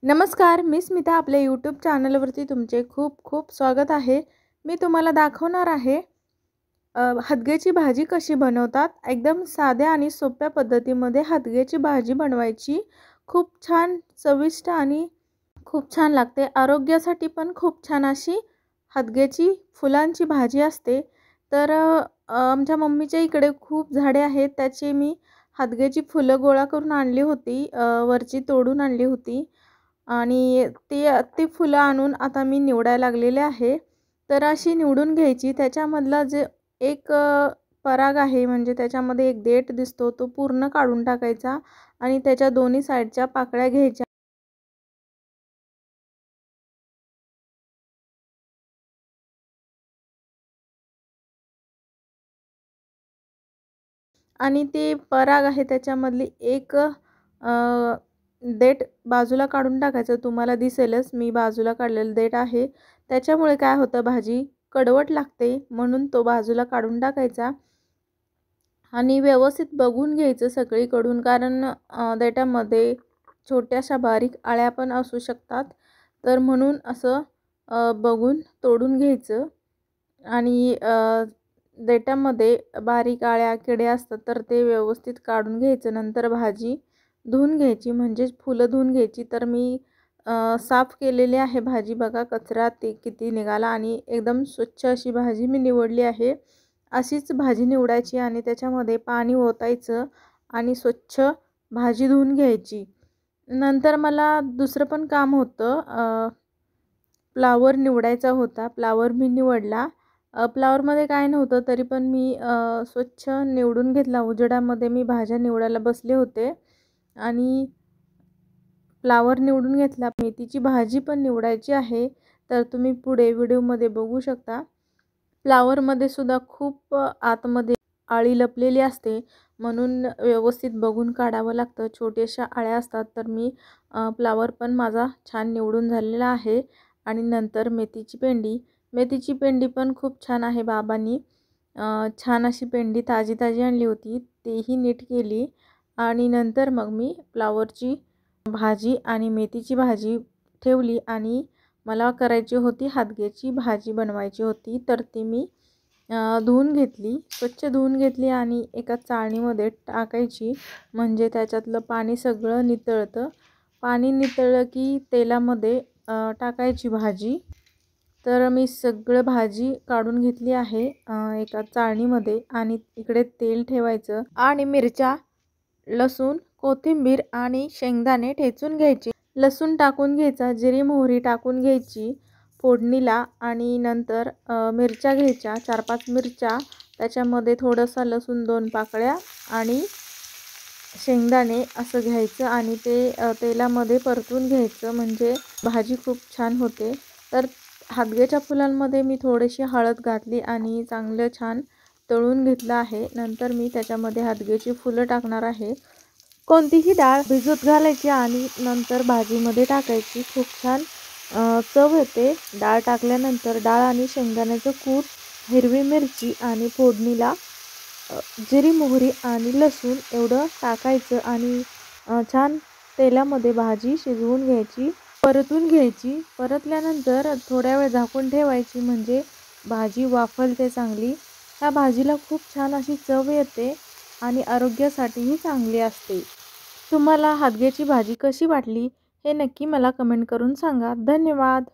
नमस्कार, मी स्मिता आपल्या यूट्यूब चॅनलवरती तुमचे खूप खूप स्वागत आहे। मी तुम्हाला दाखवणार आहे हदग्याची भाजी कशी बनवतात। एकदम साध्या आणि सोप्या पद्धतीमध्ये हदग्याची भाजी बनवायची। खूप छान चविष्ट आणि खूप छान लागते। आरोग्यासाठी पण खूप छान अशी हदग्याची फुलांची भाजी असते। तर आमच्या मम्मीच्या इकडे खूप झाडे आहेत, त्याची मी हदग्याची फुलं गोळा करून आणली होती, वरची तोडून आणली होती आणि ती फुलं आणून आता मी निवडायला लागलेले आहे। तर अशी निवडून घ्यायची, त्याच्यामधला जे एक पराग आहे म्हणजे त्याच्यामध्ये एक देठ दिसतो तो पूर्ण काढून टाकायचा आणि त्याच्या दोन्ही साईडच्या पाकळ्या घ्यायच्या आणि ते पराग आहे त्याच्यामधली एक देठ बाजूला काढून टाकायचं। तुम्हाला दिसेलच मी बाजूला काढलेलं देठ आहे, त्याच्यामुळे काय होतं भाजी कडवट लागते, म्हणून तो बाजूला काढून टाकायचा आणि व्यवस्थित बघून घ्यायचं सगळीकडून, कारण देठामध्ये छोट्याशा बारीक आळ्या पण असू शकतात। तर म्हणून असं बघून तोडून घ्यायचं आणि देठामध्ये बारीक आळ्या किडे असतात तर ते व्यवस्थित काढून घ्यायचं। नंतर भाजी धुवून घ्यायची, म्हणजे फुलं धुवून घ्यायची। तर मी साफ केलेली आहे भाजी, बघा कचरा ते किती निघाला आणि एकदम स्वच्छ अशी भाजी मी निवडली आहे। अशीच भाजी निवडायची आणि त्याच्यामध्ये पाणी ओतायचं आणि स्वच्छ भाजी धुवून घ्यायची। नंतर मला दुसरं पण काम होतं, फ्लावर निवडायचा होता। फ्लावर मी निवडला। फ्लावरमध्ये काय नव्हतं तरी पण मी स्वच्छ निवडून घेतला। उजेडामध्ये मी भाज्या निवडायला बसले होते आणि फ्लावर निवडून घेतला। मेथीची भाजी पण निवडायची आहे, तर तुम्ही पुढे व्हिडिओमध्ये बघू शकता। फ्लावरमध्ये सुद्धा खूप आतमध्ये आळी लपलेली असते, म्हणून व्यवस्थित बघून काढावं लागतं। छोट्याशा आळ्या असतात, तर मी फ्लावर पण माझा छान निवडून झालेला आहे। आणि नंतर मेथीची पेंडी पण खूप छान आहे। बाबांनी छान अशी पेंडी ताजी ताजी आणली होती, तेही नीट केली आणि नंतर मग मी फ्लावरची भाजी आणि मेथीची भाजी ठेवली आणि मला करायची होती हदग्याची भाजी बनवायची होती। तर ती मी धुवून घेतली, स्वच्छ धुवून घेतली आणि एका चाळणीमध्ये टाकायची, म्हणजे त्याच्यातलं पाणी सगळं नितळतं। पाणी नितळलं की तेलामध्ये टाकायची भाजी। तर मी सगळं भाजी काढून घेतली आहे एका चाळणीमध्ये आणि इकडे तेल ठेवायचं आणि मिरच्या, लसूण, कोथिंबीर आणि शेंगदाणे ठेचून घ्यायचे। लसूण टाकून घ्यायचा, जिरी मोहरी टाकून घ्यायची फोडणीला आणि नंतर मिरच्या घ्यायच्या, 4-5 मिरच्या, त्याच्यामध्ये थोडासा लसूण 2 पाकळ्या आणि शेंगदाणे असं घ्यायचं आणि ते तेलामध्ये परतून घ्यायचं, म्हणजे भाजी खूप छान होते। तर हदग्याच्या फुलांमध्ये मी थोडीशी हळद घातली आणि चांगलं छान तळून घेतलं आहे। नंतर मी त्याच्यामध्ये हदग्याची फुलं टाकणार आहे। कोणतीही डाळ भिजत घालायची आणि नंतर भाजीमध्ये टाकायची, खूप छान चव येते। डाळ टाकल्यानंतर डाळ आणि शेंगदाण्याचं कूट, हिरवी मिरची आणि फोडणीला जिरी मोहरी आणि लसूण एवढं टाकायचं आणि छान तेलामध्ये भाजी शिजवून घ्यायची, परतून घ्यायची। परतल्यानंतर थोड्या वेळ झाकून ठेवायची, म्हणजे भाजी वाफलते चांगली। ह्या भाजीला खूप छान अशी चव येते आणि आरोग्यासाठीही चांगली असते। तुम्हाला हदग्याची भाजी कशी वाटली हे नक्की मला कमेंट करून सांगा। धन्यवाद।